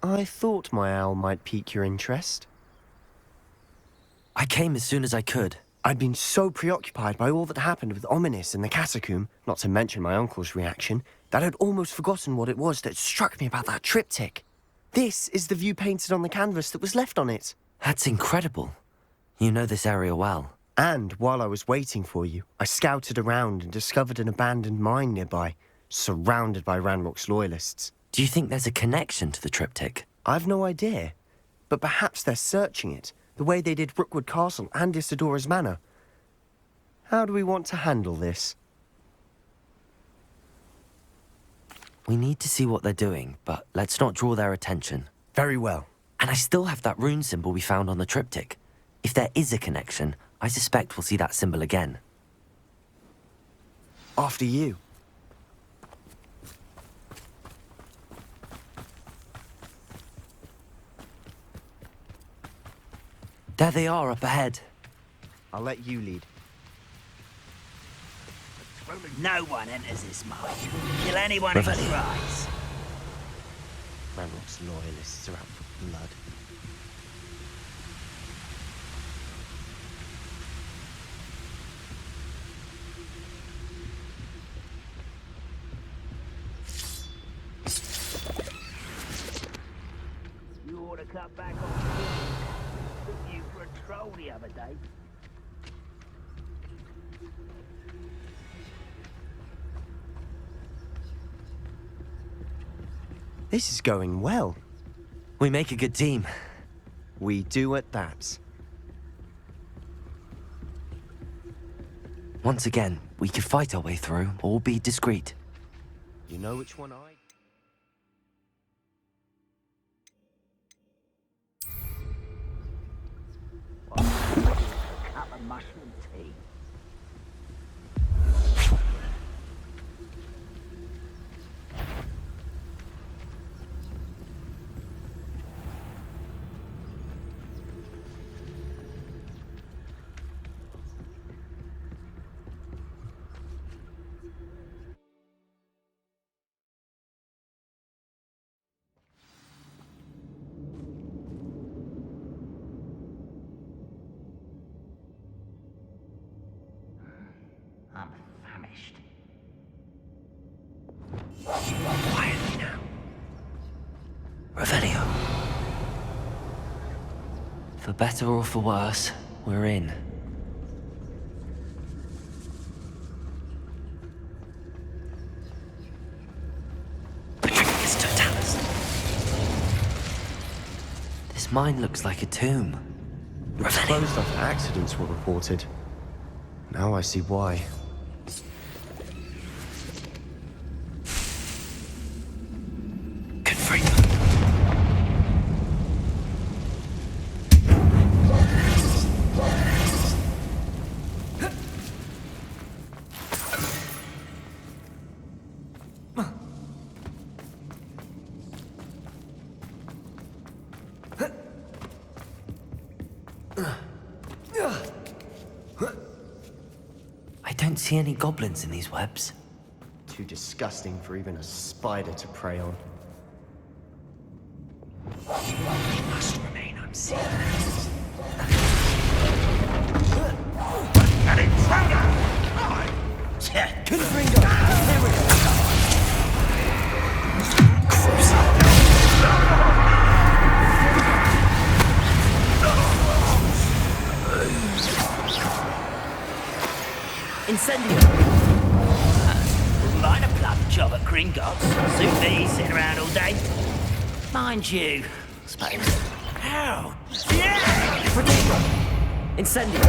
I thought my owl might pique your interest. I came as soon as I could. I'd been so preoccupied by all that happened with Ominis and the catacomb, not to mention my uncle's reaction, that I'd almost forgotten what it was that struck me about that triptych. This is the view painted on the canvas that was left on it. That's incredible. You know this area well. And while I was waiting for you, I scouted around and discovered an abandoned mine nearby, surrounded by Ranrock's loyalists. Do you think there's a connection to the triptych? I've no idea, but perhaps they're searching it, the way they did Rookwood Castle and Isidora's Manor. How do we want to handle this? We need to see what they're doing, but let's not draw their attention. Very well. And I still have that rune symbol we found on the triptych. If there is a connection, I suspect we'll see that symbol again. After you. There they are, up ahead. I'll let you lead. No one enters this mine. Kill anyone who tries. Ranrock's loyalists are out for blood. You ought to cut back on the took you for a troll the other day. This is going well. We make a good team. We do at that. Once again, we could fight our way through, or be discreet. You know which one I... A cup of mushroom tea. I'm famished. Quietly now. Revelio. For better or for worse, we're in. Patricius Totalis. This mine looks like a tomb. Revelio. Closed after accidents were reported. Now I see why. I don't see any goblins in these webs. Too disgusting for even a spider to prey on. They must remain unseen. An intruder! Confringo! Here we go! Incendio! Wouldn't mind a plum job at Gringotts. Suit me, sitting around all day. Mind you, I suppose. Ow! Yeah! Incendio!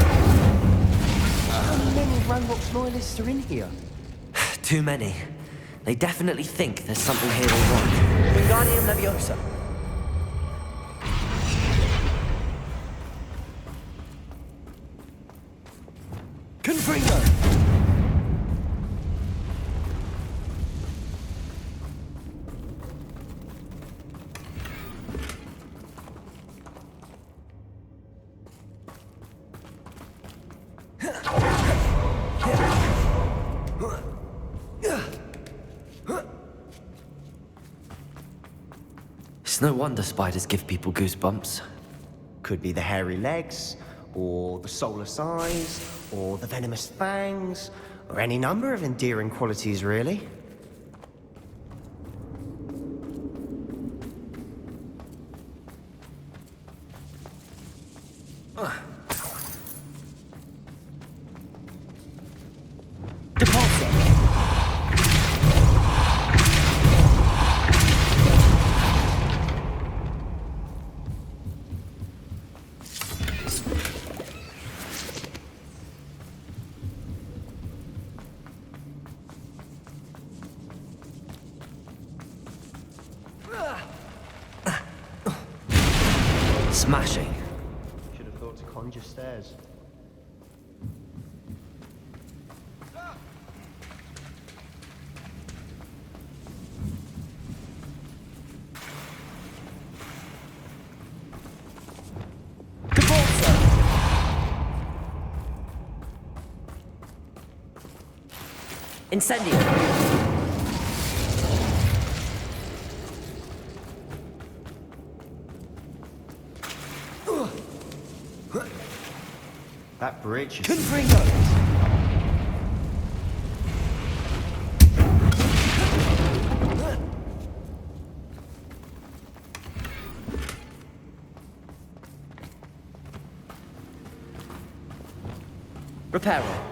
How many Ranrock's loyalists are in here? Too many. They definitely think there's something here they want. Wingardium Leviosa. Confringo! It's no wonder spiders give people goosebumps. Could be the hairy legs, or the soulless eyes, or the venomous fangs, or any number of endearing qualities, really. Smashing. Should have thought to conjure stairs. Incendio. That bridge is... Confringo. Reparo.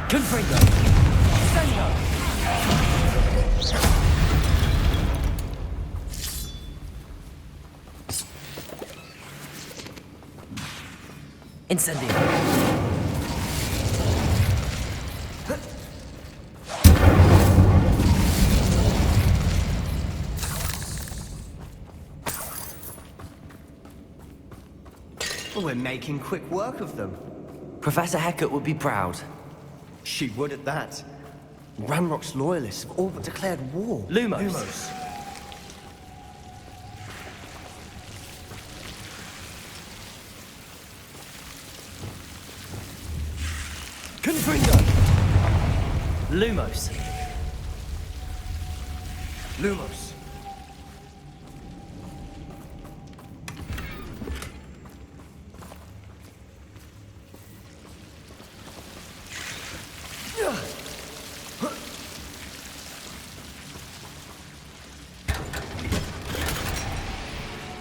Confringo. Incendio. We're making quick work of them. Professor Hecat would be proud. She would at that. Ranrock's loyalists have all but declared war. Lumos. Confringo! Lumos. Lumos.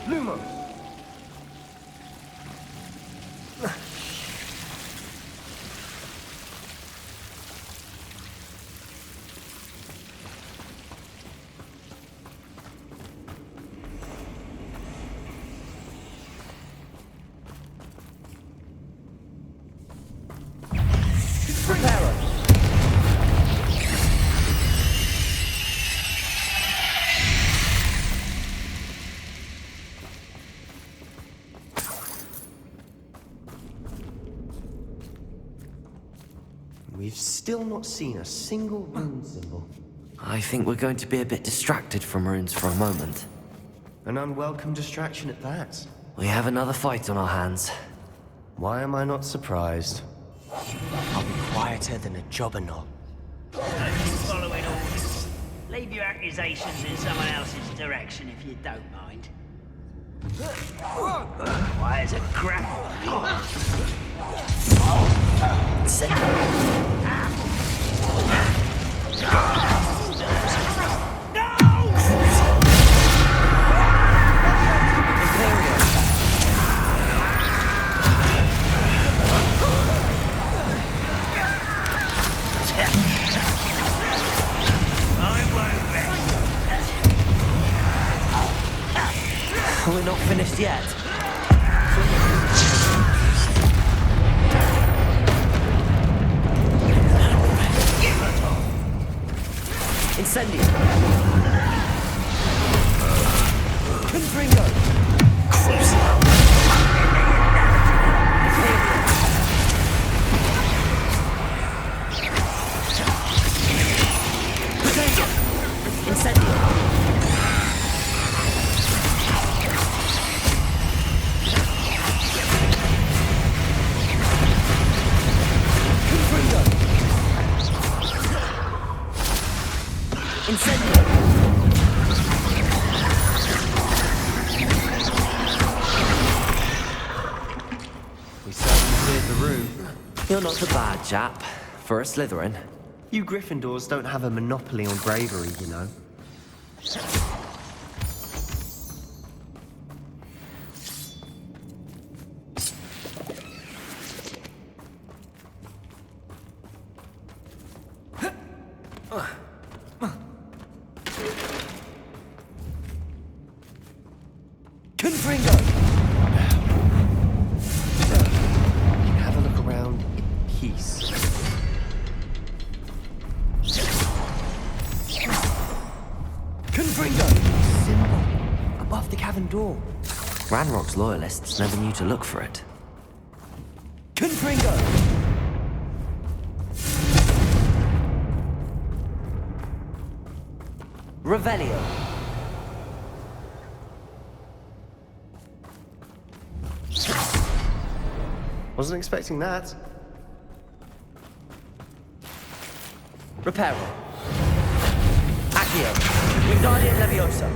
Lumos. We've still not seen a single rune symbol. I think we're going to be a bit distracted from runes for a moment. An unwelcome distraction at that. We have another fight on our hands. Why am I not surprised? I'll be quieter than a jobberknoll. Following orders. Leave your accusations in someone else's direction if you don't mind. Why is a grapple? We're not finished yet. Incendio. Confringo. Incendio! We certainly cleared the room. You're not a bad chap. For a Slytherin. You Gryffindors don't have a monopoly on bravery, you know. Confringo! We can have a look around in peace. Confringo! Symbol above the cavern door. Ranrock's loyalists never knew to look for it. Confringo! Revelio. Wasn't expecting that. Reparo. Accio. Wingardium Leviosa.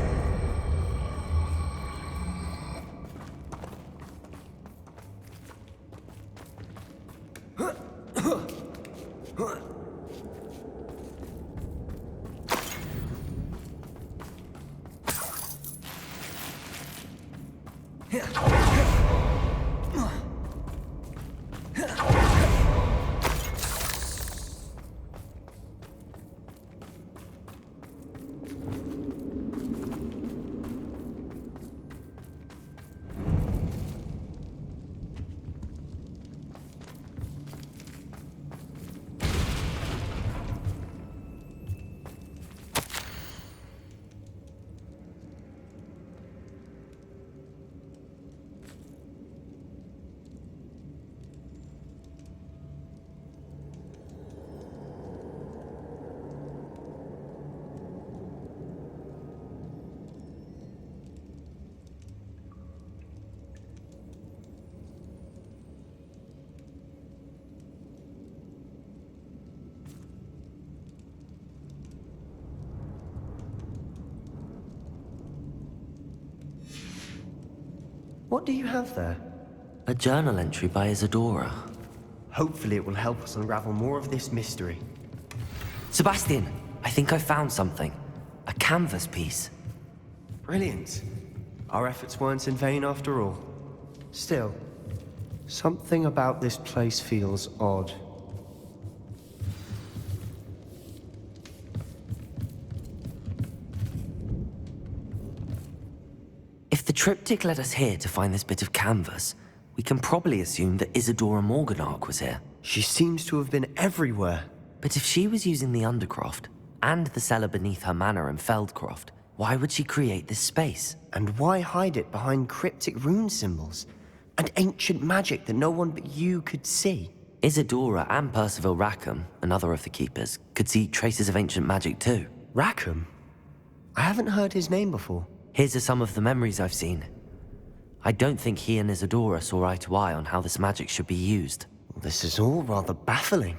What do you have there? A journal entry by Isadora. Hopefully it will help us unravel more of this mystery. Sebastian, I think I found something. A canvas piece. Brilliant. Our efforts weren't in vain after all. Still, something about this place feels odd. If the triptych led us here to find this bit of canvas, we can probably assume that Isadora Morganach was here. She seems to have been everywhere. But if she was using the Undercroft, and the cellar beneath her manor in Feldcroft, why would she create this space? And why hide it behind cryptic rune symbols? And ancient magic that no one but you could see? Isadora and Percival Rackham, another of the Keepers, could see traces of ancient magic too. Rackham? I haven't heard his name before. Here's are some of the memories I've seen. I don't think he and Isadora saw eye to eye on how this magic should be used. This is all rather baffling.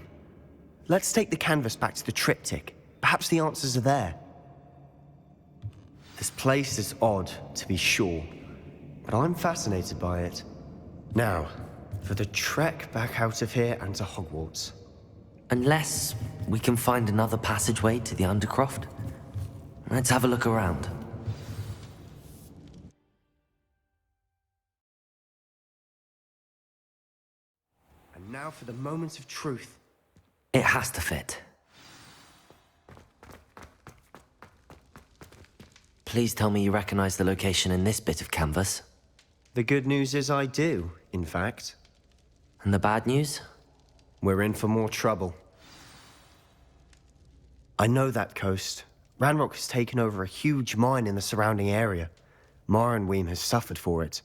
Let's take the canvas back to the triptych. Perhaps the answers are there. This place is odd, to be sure, but I'm fascinated by it. Now, for the trek back out of here and to Hogwarts. Unless we can find another passageway to the Undercroft. Let's have a look around. And now for the moment of truth. It has to fit. Please tell me you recognize the location in this bit of canvas. The good news is I do, in fact. And the bad news? We're in for more trouble. I know that coast. Ranrock has taken over a huge mine in the surrounding area. Marrenweem has suffered for it.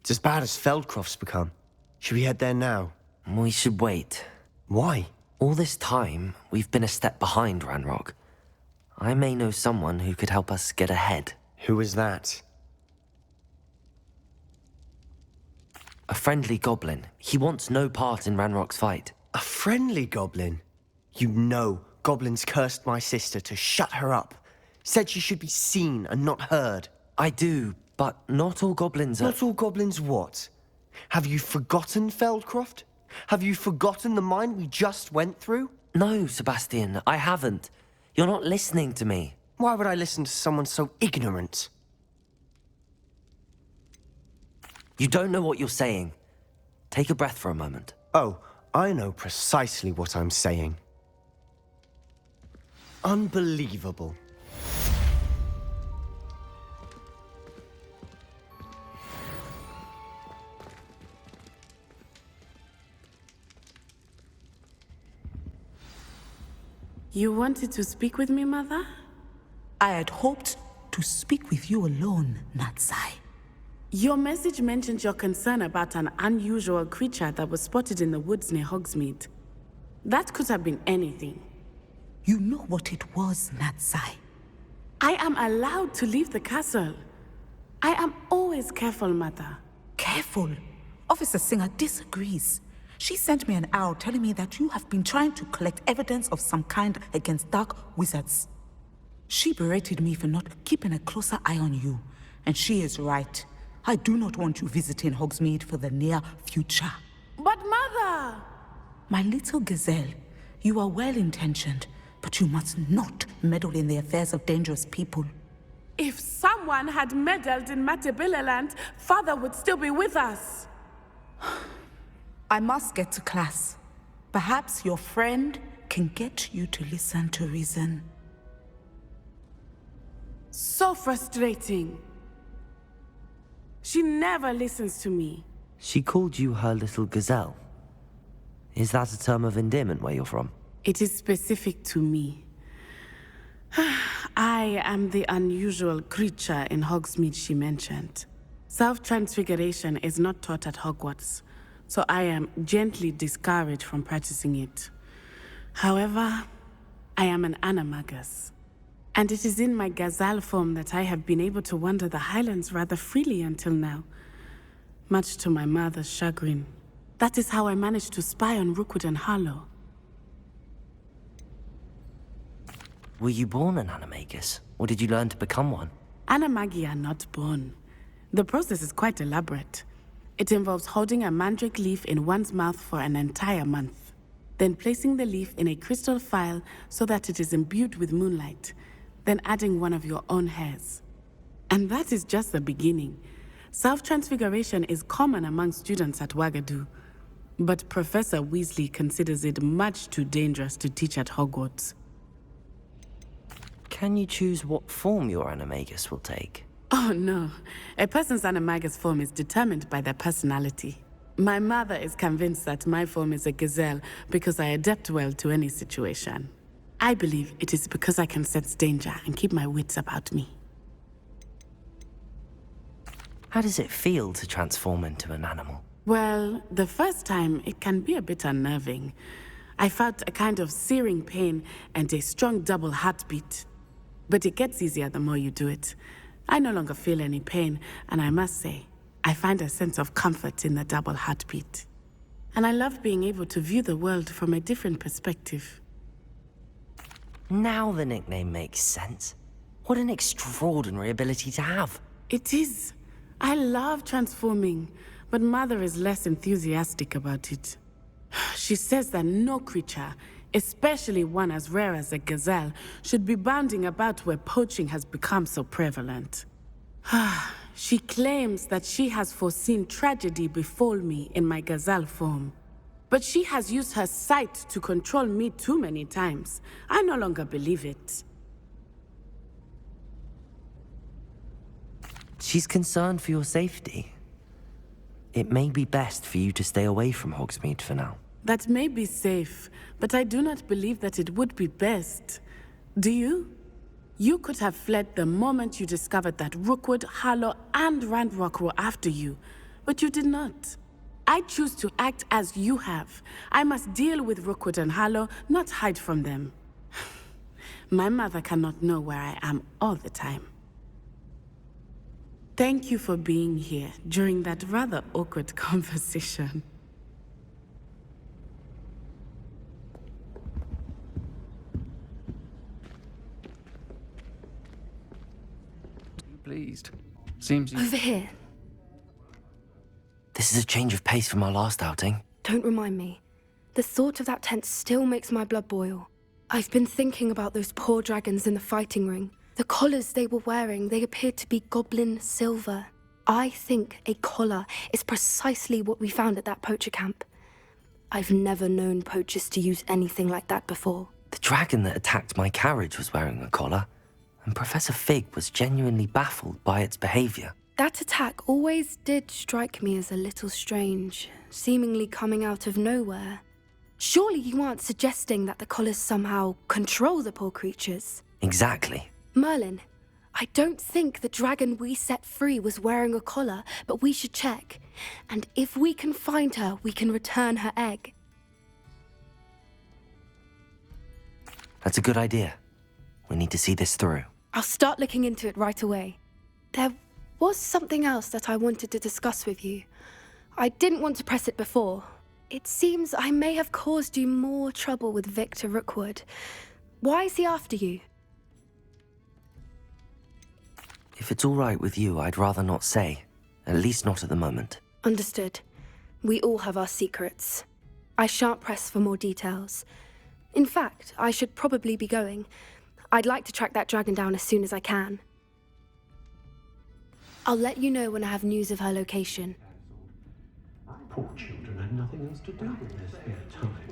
It's as bad as Feldcroft's become. Should we head there now? We should wait. Why? All this time, we've been a step behind Ranrock. I may know someone who could help us get ahead. Who is that? A friendly goblin. He wants no part in Ranrock's fight. A friendly goblin? You know goblins cursed my sister to shut her up. Said she should be seen and not heard. I do, but not all goblins are... Not all goblins what? Have you forgotten, Feldcroft? Have you forgotten the mine we just went through? No, Sebastian, I haven't. You're not listening to me. Why would I listen to someone so ignorant? You don't know what you're saying. Take a breath for a moment. Oh, I know precisely what I'm saying. Unbelievable. You wanted to speak with me, Mother? I had hoped to speak with you alone, Natsai. Your message mentioned your concern about an unusual creature that was spotted in the woods near Hogsmeade. That could have been anything. You know what it was, Natsai. I am allowed to leave the castle. I am always careful, Mother. Careful. Officer Singer disagrees. She sent me an owl telling me that you have been trying to collect evidence of some kind against dark wizards. She berated me for not keeping a closer eye on you, and she is right. I do not want you visiting Hogsmeade for the near future. But Mother! My little gazelle, you are well-intentioned, but you must not meddle in the affairs of dangerous people. If someone had meddled in Matabeleland, Father would still be with us. I must get to class. Perhaps your friend can get you to listen to reason. So frustrating. She never listens to me. She called you her little gazelle. Is that a term of endearment where you're from? It is specific to me. I am the unusual creature in Hogsmeade she mentioned. Self-transfiguration is not taught at Hogwarts, so I am gently discouraged from practicing it. However, I am an animagus, and it is in my gazelle form that I have been able to wander the Highlands rather freely until now, much to my mother's chagrin. That is how I managed to spy on Rookwood and Harlow. Were you born an animagus, or did you learn to become one? Animagi are not born. The process is quite elaborate. It involves holding a mandrake leaf in one's mouth for an entire month, then placing the leaf in a crystal phial so that it is imbued with moonlight, then adding one of your own hairs. And that is just the beginning. Self-transfiguration is common among students at Wagadu, but Professor Weasley considers it much too dangerous to teach at Hogwarts. Can you choose what form your animagus will take? Oh no, a person's animagus form is determined by their personality. My mother is convinced that my form is a gazelle because I adapt well to any situation. I believe it is because I can sense danger and keep my wits about me. How does it feel to transform into an animal? Well, the first time it can be a bit unnerving. I felt a kind of searing pain and a strong double heartbeat. But it gets easier the more you do it. I no longer feel any pain, and I must say, I find a sense of comfort in the double heartbeat. And I love being able to view the world from a different perspective. Now the nickname makes sense. What an extraordinary ability to have. It is. I love transforming, but Mother is less enthusiastic about it. She says that no creature, especially one as rare as a gazelle, should be bounding about where poaching has become so prevalent. She claims that she has foreseen tragedy befall me in my gazelle form. But she has used her sight to control me too many times. I no longer believe it. She's concerned for your safety. It may be best for you to stay away from Hogsmeade for now. That may be safe, but I do not believe that it would be best. Do you? You could have fled the moment you discovered that Rookwood, Harlow, and Ranrock were after you, but you did not. I choose to act as you have. I must deal with Rookwood and Harlow, not hide from them. My mother cannot know where I am all the time. Thank you for being here during that rather awkward conversation. pleased. Seems you... Over here. This is a change of pace from our last outing. Don't remind me. The thought of that tent still makes my blood boil. I've been thinking about those poor dragons in the fighting ring. The collars they were wearing, they appeared to be goblin silver. I think a collar is precisely what we found at that poacher camp. I've never known poachers to use anything like that before. The dragon that attacked my carriage was wearing a collar, and Professor Fig was genuinely baffled by its behavior. That attack always did strike me as a little strange, seemingly coming out of nowhere. Surely you aren't suggesting that the collars somehow control the poor creatures? Exactly. Merlin, I don't think the dragon we set free was wearing a collar, but we should check. And if we can find her, we can return her egg. That's a good idea. We need to see this through. I'll start looking into it right away. There was something else that I wanted to discuss with you. I didn't want to press it before. It seems I may have caused you more trouble with Victor Rookwood. Why is he after you? If it's all right with you, I'd rather not say. At least not at the moment. Understood. We all have our secrets. I shan't press for more details. In fact, I should probably be going. I'd like to track that dragon down as soon as I can. I'll let you know when I have news of her location. Poor children had nothing else to do with their spare time.